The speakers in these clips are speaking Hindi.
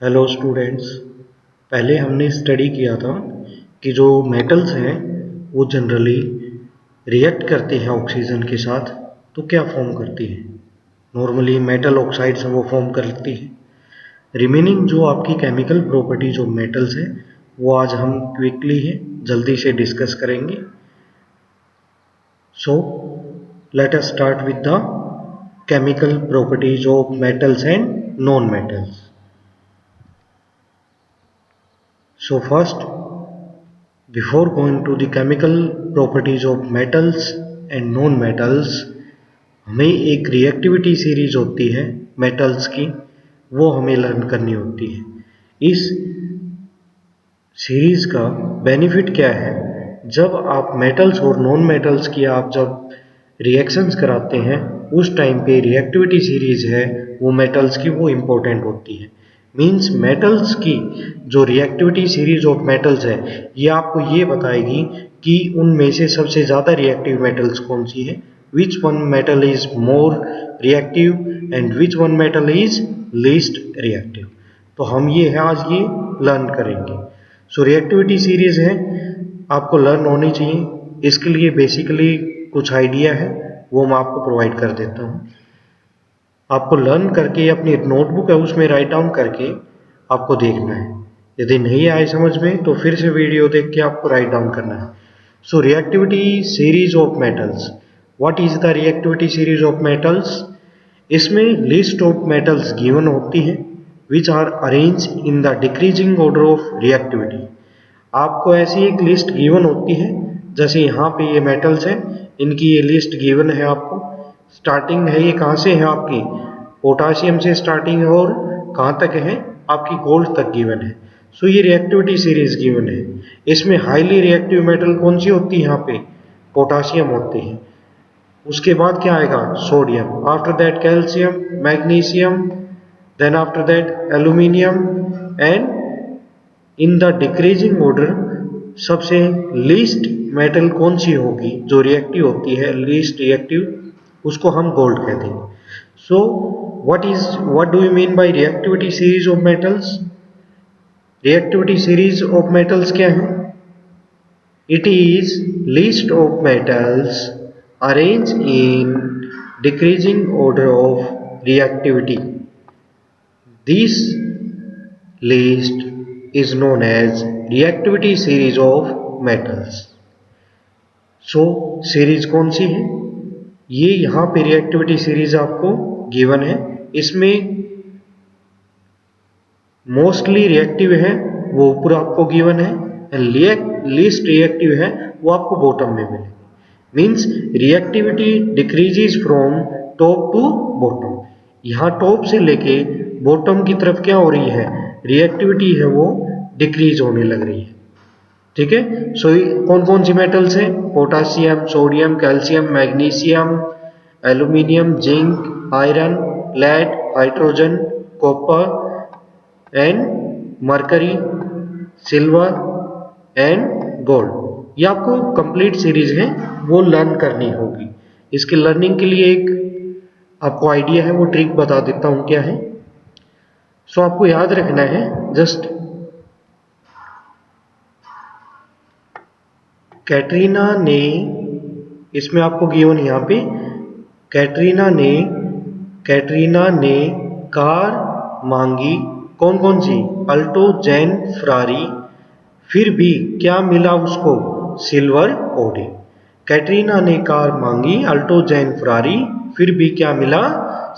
Hello students. पहले हमने स्टडी किया था कि जो मेटल्स हैं वो जनरली रिएक्ट करते हैं ऑक्सीजन के साथ तो क्या फॉर्म करती है। नॉर्मली मेटल ऑक्साइड्स वो फॉर्म करती है। रिमेनिंग जो आपकी केमिकल प्रॉपर्टीज ऑफ मेटल्स है वो आज हम क्विकली है जल्दी से डिस्कस करेंगे। So let us start with the chemical properties of metals and non metals. So first, before going to the chemical properties of metals and non-metals, हमें एक रिएक्टिविटी सीरीज होती है मेटल्स की, वो हमें लर्न करनी होती है। इस सीरीज का बेनिफिट क्या है? जब आप मेटल्स और नॉन मेटल्स की आप जब रिएक्शंस कराते हैं उस टाइम पे रिएक्टिविटी सीरीज है वो मेटल्स की वो इम्पोर्टेंट होती है। मीन्स मेटल्स की जो रिएक्टिविटी सीरीज ऑफ मेटल्स है ये आपको ये बताएगी कि उनमें से सबसे ज़्यादा रिएक्टिव मेटल्स कौन सी है, which one metal is more reactive and which one metal is least reactive. तो हम ये है आज ये लर्न करेंगे। सो रिएक्टिविटी सीरीज है आपको लर्न होनी चाहिए। इसके लिए बेसिकली कुछ आइडिया है वो मैं आपको प्रोवाइड कर देता हूँ। आपको लर्न करके अपनी नोटबुक है उसमें राइट डाउन करके आपको देखना है। यदि नहीं आए समझ में तो फिर से वीडियो देख के आपको राइट डाउन करना है। So reactivity series of metals, what is the reactivity series of metals? इसमें लिस्ट ऑफ मेटल्स गिवन होती है which are arrange in the decreasing order of reactivity. आपको ऐसी एक लिस्ट गिवन होती है, जैसे यहाँ पे ये मेटल्स हैं इनकी ये लिस्ट गिवन है आपको। स्टार्टिंग है ये कहाँ से है आपकी पोटासियम से स्टार्टिंग है और कहाँ तक है आपकी गोल्ड तक गिवन है। सो ये रिएक्टिविटी सीरीज गिवन है। इसमें हाईली रिएक्टिव मेटल कौन सी होती है? यहाँ पे पोटासियम होती है। उसके बाद क्या आएगा? Sodium, after that calcium, magnesium, then after that aluminium and in the decreasing order सबसे लीस्ट मेटल कौन सी होगी जो रिएक्टिव होती है, लीस्ट रिएक्टिव, उसको हम गोल्ड कहते हैं। So what do you mean by reactivity series of metals? Reactivity series of metals क्या है? It is list of metals arrange in decreasing order of reactivity. This list is known as reactivity series of metals. So series कौन सी है? ये यहाँ पे रिएक्टिविटी सीरीज आपको गिवन है। इसमें मोस्टली रिएक्टिव है वो ऊपर आपको गिवन है एंड लीस्ट रिएक्टिव है वो आपको बॉटम में मिलेगी। Means reactivity decreases from top to bottom. यहाँ टॉप से लेके बॉटम की तरफ क्या हो रही है? रिएक्टिविटी है वो डिक्रीज होने लग रही है। ठीक है। सो कौन कौन सी मेटल्स हैं? Potassium, sodium, calcium, magnesium, aluminium, zinc, iron, lead, hydrogen, copper and mercury, silver and gold. ये आपको कंप्लीट सीरीज है वो लर्न करनी होगी। इसके लर्निंग के लिए एक आपको आइडिया है वो ट्रिक बता देता हूं क्या है। सो आपको याद रखना है जस्ट कैटरीना ने, इसमें आपको गिवन यहाँ पे कैटरीना ने कार मांगी कौन कौन सी? अल्टो, जैन, फरारी, फिर भी क्या मिला उसको? Silver Audi. कैटरीना ने कार मांगी अल्टो, जैन, फरारी, फिर भी क्या मिला?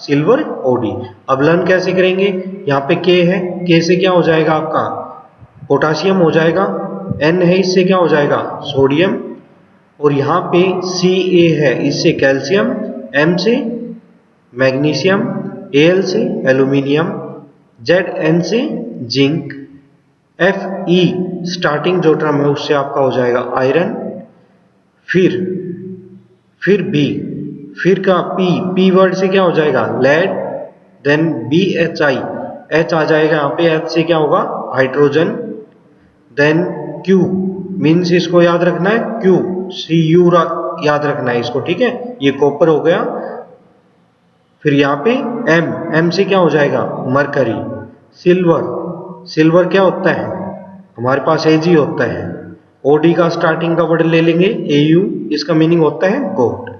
Silver Audi. अब लर्न कैसे करेंगे? यहाँ पे के है, के से क्या हो जाएगा आपका? पोटासियम हो जाएगा। एन है, इससे क्या हो जाएगा? सोडियम। और यहाँ पे सी ए है, इससे कैल्शियम। एम से मैग्नीशियम, एल से एल्यूमिनियम, जेड एन से जिंक, एफ ई स्टार्टिंग जो टर्म है उससे आपका हो जाएगा आयरन। फिर बी, फिर का पी वर्ड से क्या हो जाएगा? Lead. Then B H I, H आ जाएगा यहाँ पे, एच से क्या होगा? हाइड्रोजन। देन क्यू मीन्स इसको याद रखना है, क्यू सी यू याद रखना है इसको। ठीक है, ये कॉपर हो गया। फिर यहाँ पे एम, एम से क्या हो जाएगा? मरकरी, सिल्वर, सिल्वर क्या होता है, हमारे पास Ag होता है। OD का स्टार्टिंग का वर्ड ले लेंगे Au, इसका मीनिंग होता है गोल्ड।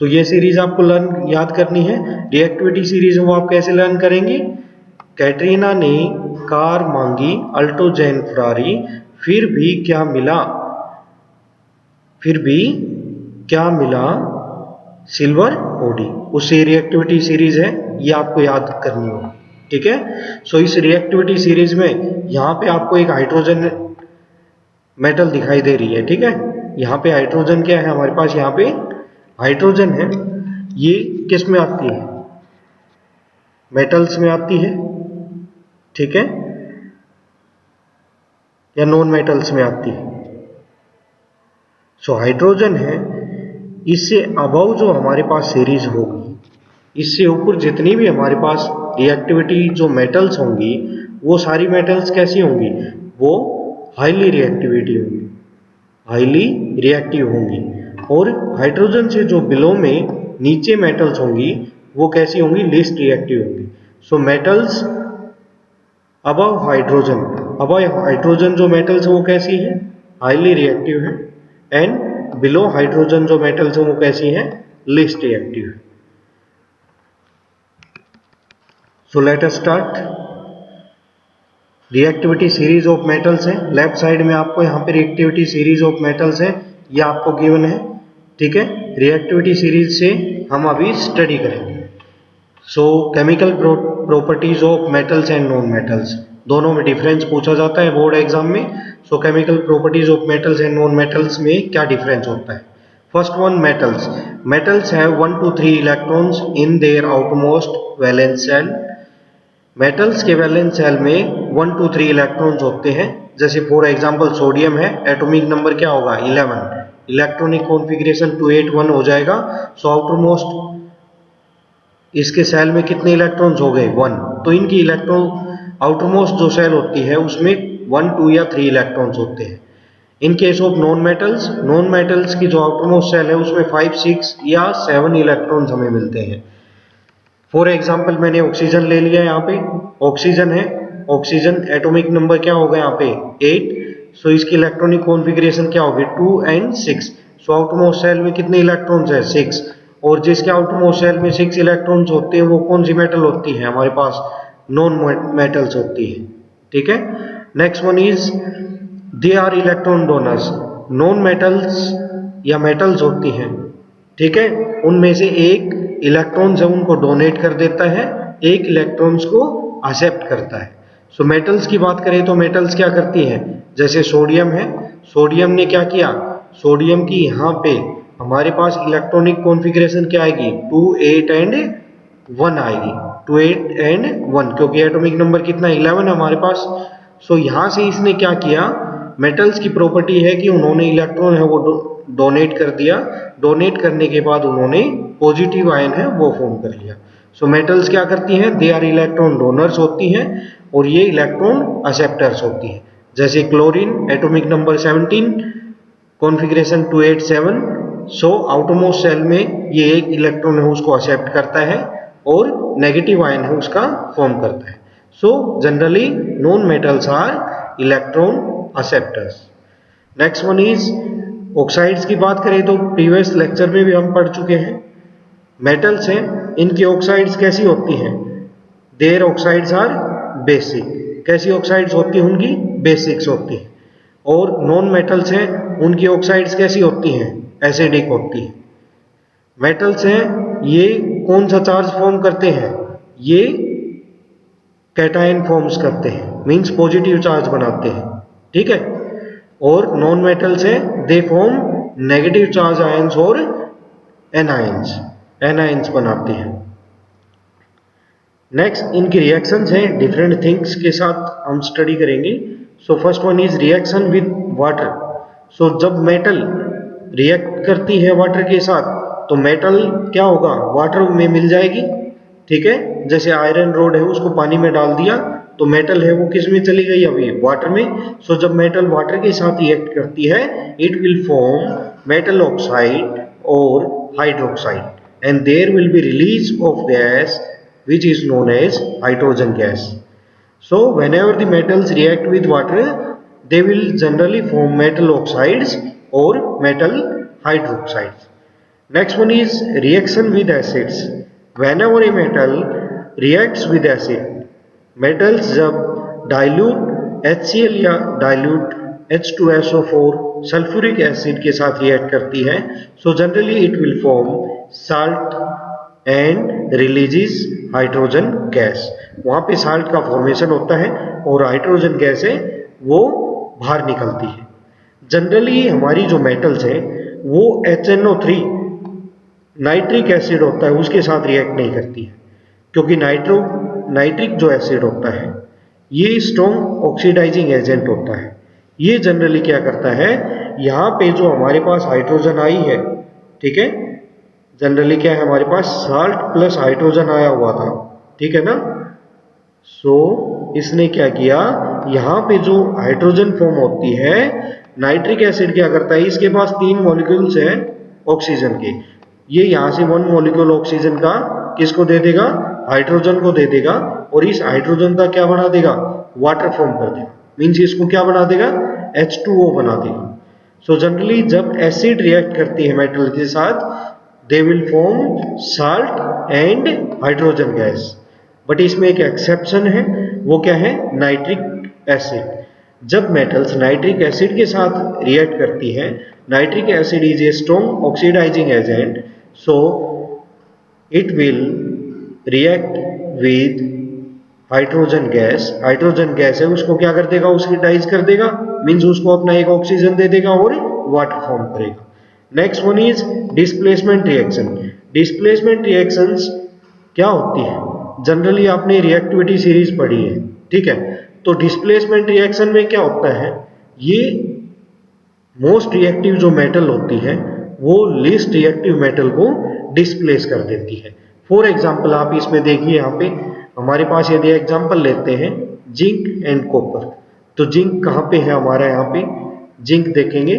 तो ये सीरीज आपको लर्न याद करनी है। रिएक्टिविटी सीरीज वो आप कैसे लर्न करेंगे, कैटरीना ने कार मांगी अल्टो जैन फरारी, फिर भी क्या मिला, फिर भी क्या मिला सिल्वर OD। उससे रिएक्टिविटी सीरीज है, ये आपको याद करनी होगी, ठीक है। सो इस रिएक्टिविटी सीरीज में यहाँ पे आपको एक हाइड्रोजन मेटल दिखाई दे रही है, ठीक है। यहाँ पे हाइड्रोजन क्या है हमारे पास, यहाँ पे हाइड्रोजन है। ये किस में आती है, मेटल्स में आती है, ठीक है, या नॉन मेटल्स में आती है। सो हाइड्रोजन है, इससे अबव जो हमारे पास सीरीज होगी, इससे ऊपर जितनी भी हमारे पास रिएक्टिविटी जो मेटल्स होंगी, वो सारी मेटल्स कैसी होंगी, वो हाईली रिएक्टिविटी होंगी, हाईली रिएक्टिव होंगी। और हाइड्रोजन से जो बिलो में नीचे मेटल्स होंगी, वो कैसी होंगी, लीस्ट रिएक्टिव होंगी। So metals above hydrogen, above hydrogen जो मेटल्स है वो कैसी है, हाईली रिएक्टिव है। एंड बिलो हाइड्रोजन जो मेटल्स है वो कैसी है, लीस्ट रिएक्टिव है। So let us start. Reactivity series of metals है, लेफ्ट साइड में आपको यहाँ पे रिएक्टिविटी सीरीज ऑफ मेटल्स है, ये आपको गिवन है, ठीक है। रिएक्टिविटी सीरीज से हम अभी स्टडी करेंगे। So chemical properties of metals and non metals, दोनों में डिफरेंस पूछा जाता है बोर्ड एग्जाम में। So chemical properties of metals and non metals में क्या डिफरेंस होता है। First one, metals. Metals have 1 to 3 electrons in their outmost valence shell. Metals के वैलेंस शेल में 1 to 3 इलेक्ट्रॉन्स होते हैं। जैसे फॉर एग्जांपल सोडियम है, एटॉमिक नंबर क्या होगा, 11, इलेक्ट्रॉनिक कॉन्फ़िगरेशन 281 हो जाएगा। सो आउटरमोस्ट इसके सेल में कितने इलेक्ट्रॉन्स हो गए, 1। तो इनकी इलेक्ट्रॉन आउटरमोस्ट जो सेल होती है उसमें 1, 2 या 3 इलेक्ट्रॉन्स होते हैं। In case of non metals, non metals की जो आउटरमोस्ट सेल है उसमें 5, 6 या 7 इलेक्ट्रॉन्स हमें मिलते हैं। फॉर एग्जाम्पल मैंने ऑक्सीजन ले लिया, यहाँ पे ऑक्सीजन है, ऑक्सीजन एटॉमिक नंबर क्या होगा यहाँ पे 8। सो इसकी इलेक्ट्रॉनिक कॉन्फ़िगरेशन क्या होगी, 2 and 6। सो आउटरमोस्ट सेल में कितने इलेक्ट्रॉन्स है, 6। और जिसके आउटरमोस्ट सेल में 6 इलेक्ट्रॉन्स होते हैं वो कौन सी मेटल होती है, हमारे पास नॉन मेटल्स होती है, ठीक है। Next one is they are electron donors. Non metals या मेटल्स होती हैं, ठीक है, उनमें से एक इलेक्ट्रॉन्स है उनको डोनेट कर देता है, एक इलेक्ट्रॉन्स को एक्सेप्ट करता है। सो मेटल्स की बात करें तो मेटल्स क्या करती हैं, जैसे सोडियम है, सोडियम ने क्या किया, सोडियम की यहाँ पे हमारे पास इलेक्ट्रॉनिक कॉन्फ़िगरेशन क्या आएगी, 2, 8 and 1 आएगी, 2, 8 and 1, क्योंकि एटॉमिक नंबर कितना 11 हमारे पास। सो यहाँ से इसने क्या किया, मेटल्स की प्रॉपर्टी है कि उन्होंने इलेक्ट्रॉन है वो डोनेट कर दिया, डोनेट करने के बाद उन्होंने पॉजिटिव आयन है वो फॉर्म कर लिया। सो मेटल्स क्या करती हैं, दे आर इलेक्ट्रॉन डोनर्स होती हैं और ये इलेक्ट्रॉन एक्सेप्टर्स होती हैं। जैसे क्लोरीन एटॉमिक नंबर 17, कॉन्फ़िगरेशन 287। सो आउटरमोस्ट सेल में ये एक इलेक्ट्रॉन है उसको एक्सेप्ट करता है और नेगेटिव आयन है उसका फॉर्म करता है। So generally non metals are electron acceptors. Next one is oxides की बात करें तो प्रीवियस लेक्चर में भी हम पढ़ चुके हैं। मेटल्स हैं, इनकी ऑक्साइड्स कैसी होती हैं, देयर ऑक्साइड्स आर बेसिक। कैसी ऑक्साइड्स होती हैं उनकी, बेसिक्स होती हैं। और नॉन मेटल्स हैं, उनकी ऑक्साइड्स कैसी होती हैं, एसिडिक होती है। मेटल्स हैं, ये कौन सा चार्ज फॉर्म करते हैं, ये कैटायन फॉर्म्स करते हैं, मींस पॉजिटिव चार्ज बनाते हैं, ठीक है। और नॉन मेटल्स हैं, they form negative charge ions और एनायंस, एनायंस बनाते हैं। नेक्स्ट इनकी रिएक्शंस हैं, डिफरेंट थिंग्स के साथ हम स्टडी करेंगे। So first one is reaction with water. So जब मेटल रिएक्ट करती है वाटर के साथ तो मेटल क्या होगा, वाटर में मिल जाएगी, ठीक है। जैसे आयरन रोड है उसको पानी में डाल दिया तो मेटल है वो किस में चली गई, अभी वाटर में। सो जब मेटल वाटर के साथ रिएक्ट करती है it will form metal oxide और hydroxide and there will be release of gas which is known as hydrogen gas. So whenever the metals react with water, they will generally form metal oxides or metal hydroxides. Next one is reaction with acids. Whenever a metal reacts with acid, metals जब dilute HCl या dilute H2SO4 सल्फ्यूरिक एसिड के साथ रिएक्ट करती है, so generally it will form salt and releases hydrogen gas. वहां पे साल्ट का फॉर्मेशन होता है और हाइड्रोजन गैस है वो बाहर निकलती है. जनरली हमारी जो मेटल्स है वो HNO3 नाइट्रिक एसिड होता है उसके साथ रिएक्ट नहीं करती है, क्योंकि नाइट्रिक जो एसिड होता है ये स्ट्रॉन्ग ऑक्सीडाइजिंग एजेंट होता है. ये जनरली क्या करता है, यहाँ पे जो हमारे पास हाइड्रोजन आई है, ठीक है, जनरली क्या है हमारे पास साल्ट प्लस हाइड्रोजन आया हुआ था, ठीक है ना. सो इसने क्या किया, यहाँ पे जो हाइड्रोजन फॉर्म होती है, नाइट्रिक एसिड क्या करता है, इसके पास 3 मॉलिक्यूल्स हैं ऑक्सीजन के, ये यहाँ से 1 मॉलिक्यूल ऑक्सीजन का किसको दे देगा, हाइड्रोजन को दे देगा, और इस हाइड्रोजन का क्या बना देगा, वाटर फॉर्म कर देगा. मीन्स इसको क्या बना देगा, H2O बना देगा. सो जनरली जब एसिड रिएक्ट करती है मेटल के साथ, they will form salt and hydrogen gas. But इसमें एक एक्सेप्शन है, वो क्या है, नाइट्रिक एसिड. जब मेटल्स नाइट्रिक एसिड के साथ रिएक्ट करती है, nitric acid is a strong oxidising agent, so it will react with hydrogen gas. Hydrogen gas है उसको क्या कर देगा, ऑक्सीडाइज कर देगा, मीन्स उसको अपना एक ऑक्सीजन दे देगा और वाटर फॉर्म करेगा. Next one is displacement reaction. Displacement reactions क्या होती है, जनरली आपने रिएक्टिविटी सीरीज पढ़ी है, ठीक है. तो डिस्प्लेसमेंट रिएक्शन में क्या होता है, ये मोस्ट रिएक्टिव जो मेटल होती है वो लीस्ट रिएक्टिव मेटल को डिस्प्लेस कर देती है. फॉर एग्जाम्पल आप इसमें देखिए, यहाँ पे हमारे पास यदि एग्जाम्पल लेते हैं जिंक एंड कॉपर, तो जिंक कहाँ पे है हमारा, यहाँ पे जिंक देखेंगे,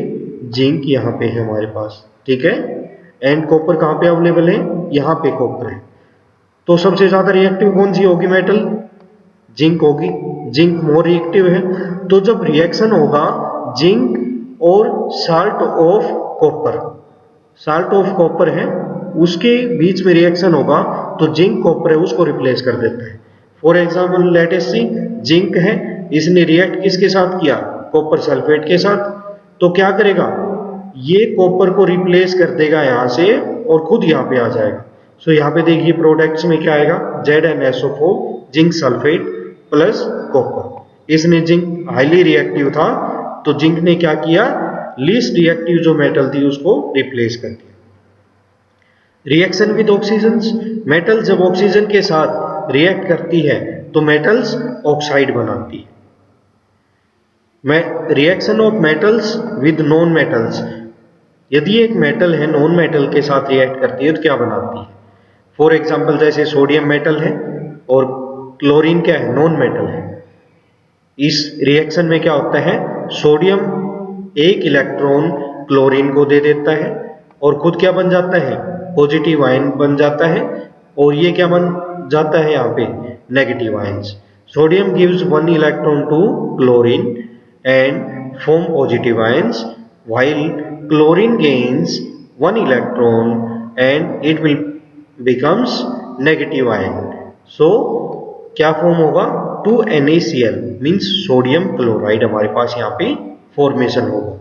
जिंक यहाँ पे है हमारे पास, ठीक है, एंड कॉपर कहाँ पे अवेलेबल है, यहाँ पे कॉपर है. तो सबसे ज्यादा रिएक्टिव कौन सी होगी मेटल, जिंक होगी. जिंक मोर रिएक्टिव है. तो जब रिएक्शन होगा जिंक और salt of copper, salt of copper है उसके बीच में रिएक्शन होगा, तो जिंक कॉपर है उसको रिप्लेस कर देता है. For example let us see, zinc है, इसने रिएक्ट किसके साथ किया, कॉपर सल्फेट के साथ, तो क्या करेगा, ये कॉपर को रिप्लेस कर देगा यहाँ से और खुद यहाँ पे आ जाएगा. सो यहाँ पे देखिए प्रोडक्ट्स में क्या आएगा, ZnSO4 zinc sulphate plus copper. इसने जिंक हाईली रिएक्टिव था, तो जिंक ने क्या किया, लीस्ट रिएक्टिव जो मेटल थी उसको रिप्लेस कर दिया. Reaction with oxygen. मेटल जब ऑक्सीजन के साथ रिएक्ट करती है तो मेटल्स ऑक्साइड बनाती है. Reaction of metals with non metals. यदि एक मेटल है नॉन मेटल के साथ रिएक्ट करती है तो क्या बनाती है. फॉर एग्जाम्पल जैसे सोडियम मेटल है और क्लोरीन क्या है, नॉन मेटल है. इस रिएक्शन में क्या होता है, सोडियम एक इलेक्ट्रॉन क्लोरीन को दे देता है और खुद क्या बन जाता है, पॉजिटिव आयन बन जाता है, और ये क्या बन जाता है यहाँ पे, negative ions. Sodium gives 1 electron to chlorine and form positive ions, while chlorine gains 1 electron and it will becomes negative ion. So क्या फॉर्म होगा, 2NaCl मीन्स सोडियम क्लोराइड हमारे पास यहाँ पे फॉर्मेशन होगा.